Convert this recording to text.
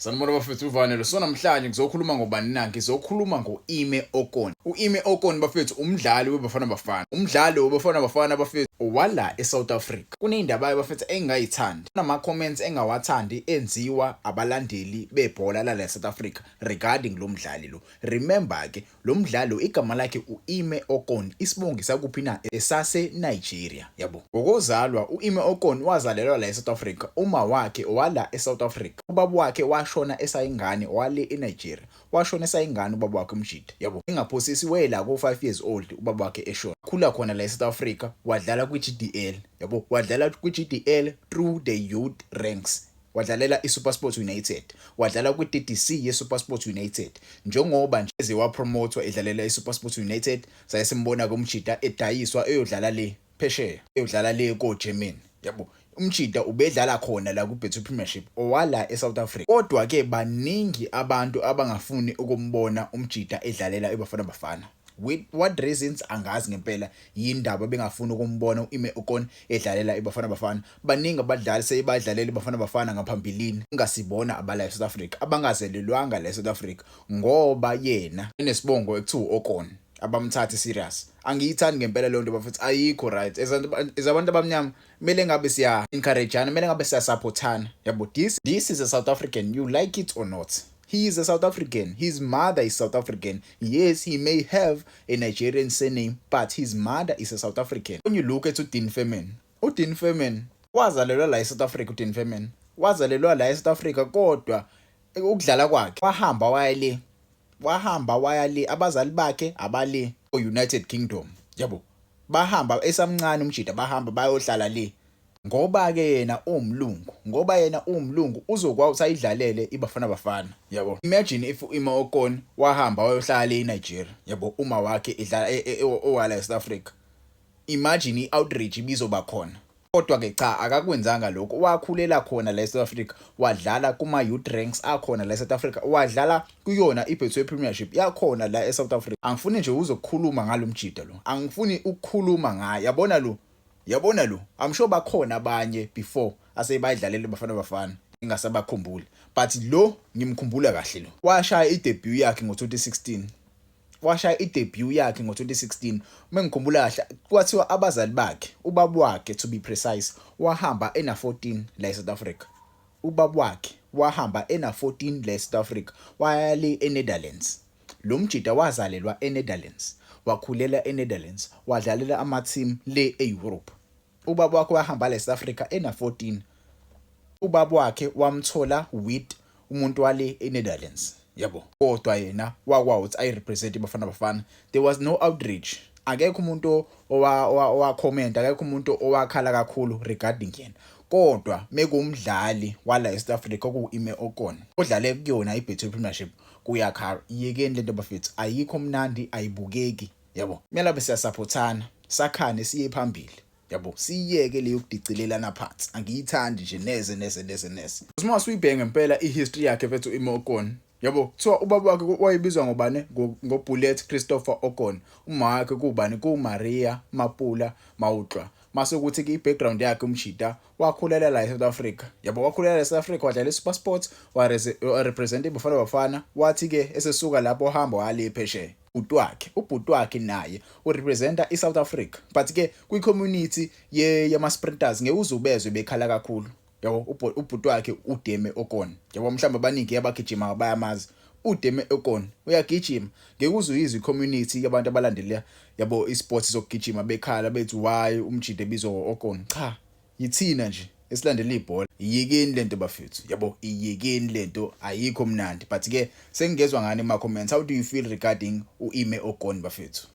Sanibona bafethu uvanelo. So namhlanje ngizokhuluma ngobani na? Ngizokhuluma ngoIme Okon. uIme Okon bafethu umdlali weBafana Bafana. Umdlali weBafana Bafana bafethu wala eSouth Africa. Kuneyindaba bafethu engingayithandi. Kunama comments engawathandi enziwa abalandeli bebhola la eSouth Africa regarding lo mdlali lo. Remember ke lo mdlali igama lakhe uIme Okon. Isibongo sakuphi na? Esase Nigeria, yabo. Ngokozalwa uIme Okon wazalelwa la eSouth Africa. Uma wakhe wala eSouth Africa. Ubaba wakhe washona esayingane wale eNigeria. Washona esayingane ubaba wakhe umjida, yabo. Ingaphosisiwe la ko 5 years old ubaba wakhe eshona. Khula khona la eSouth Africa, wadlala kwiGDL, yabo. Wadlala kwiGDL through the youth ranks. Wadlalela iSuperSport United, wadlala kwiDDC yeSuperSport United. Njengoba nje wapromotwa edlalela iSuperSport United, saye simbona komjida edayiswa eyodlala le phesheya, eyodlala le ko Germany, yabo. Umjida ubedlala khona la kuBetway Premiership owala eSouth Africa. Kodwa ke baningi abantu abangafuni ukumbona umjida edlalela eBafana Bafana. With what reasons angazi ngempela yindaba bengafuni ukumbona uIme Okon edlalela eBafana Bafana. Baningi abadlali seyibadlalela eBafana Bafana ngaphambilini ungasibona abala eSouth Africa abangazelelwanga la eSouth Africa ngoba yena enesibongo ekuthiwa Okon. Abamthathe serious. Angiyithandi ngempela le nto bafethu ayikho right. Ezabantu abamnyama mele ngabe siya encourageana, mele ngabe siya supportana. Yabo, this is a South African, you like it or not. He is a South African. His mother is South African. Yes, he may have a Nigerian surname, but his mother is a South African. When you look at Dean Ferman, uDean Ferman wazalelwa la eSouth Africa. uDean Ferman wazalelwa la eSouth Africa kodwa ukudlala kwakhe wahamba waya le abazali bakhe abale United Kingdom, yabo. Bahamba esamncane umjida, bahamba bayohlala le ngoba ke yena umlungu uzokwazi ayidlalele iBafana Bafana, yabo. Imagine if uIme Okon wahamba wayohlala le eNigeria, yabo, uma wakhe edlala owala eSouth Africa. Imagine iOutreach ibizoba khona. Kodwa ke cha akakwenzanga lokho. Wakhulela khona la eSouth Africa, wadlala kuma youth ranks akhona la eSouth Africa, wadlala kuyona iBetway Premiership yakhona la eSouth Africa. Angifuni nje uzokukhuluma ngalo mjida lo, angifuni ukukhuluma ngaye, yabona lo. I'm sure bakhona abanye before asebadlalela eBafana Bafana ingasabakhumbula, but lo ngimkhumbula kahle. Lo washaya idebut yakhe ngo-2016. Mengikhumbula kahle kwathiwa abazali bakhe, ubaba wakhe to be precise, wahamba ena 14 la eSouth Africa. Ubaba wakhe wahamba ena 14 la eSouth Africa, waya le eNetherlands. Lo mjida wazalelwa eNetherlands, wakhulela eNetherlands, wadlalela ama team le eEurope. Ubaba wakhe wahamba la eSouth Africa ena 14. Ubaba wakhe wamthola with umuntu wale eNetherlands, yabo. Kodwa yena wakwazi ay represent iBafana Bafana. There was no outreach. Akekho umuntu owa comment, akekho umuntu owakhala kakhulu regarding yena. Kodwa mekumdlali wala eSouth Africa kuIme Okon odlale kuyona iBetway Premiership kuyakhala. Yekeni lento bafethu ayikho mnandi, ayibukeki, yabo. Kumele abe siyasupportana, sakhane siye phambili, yabo. Siyeke le yokudicilelana phansi. Angiyithandi nje neze. Uma suyibhenge ngempela ihistory yakhe mfethu uIme Okon, yabo, kuthiwa ubaba wakhe wayebizwa ngobani? ngoBullet Christopher Okon. Uma wakhe kubani? kuMaria Mapula Mautlwa. Mase ukuthi ke ibackground yakhe umjida wakhulela la eSouth Africa, yabo. Wakhulela la eSouth Africa, wadlala iSuperSport, represent iBafana Bafana. Wathi ke esesuka lapho hamba wale phesheya. Ubhuti wakhe naye urepresenta iSouth Africa, but ke kwi-community yama sprinters ngeke uzubezwe bekhala kakhulu, yabo. Ubhuti wakhe uDeme Okon, yabo. Mhlawumbe abaningi abagijima bayamazi uDeme Okon, uyagijima. Ngeke uzuyizwe i-community yabantu abalandela, yabo, isports sokugijima bekhala bethi why umjida ebizwa Okon. Cha, yithina nje esilandela ibhola. Iyekeni lento bafethu, yabo, iyekeni lento, ayikho mnandi. But ke sengezwe ngani ema comments, how do you feel regarding uIme Okon bafethu?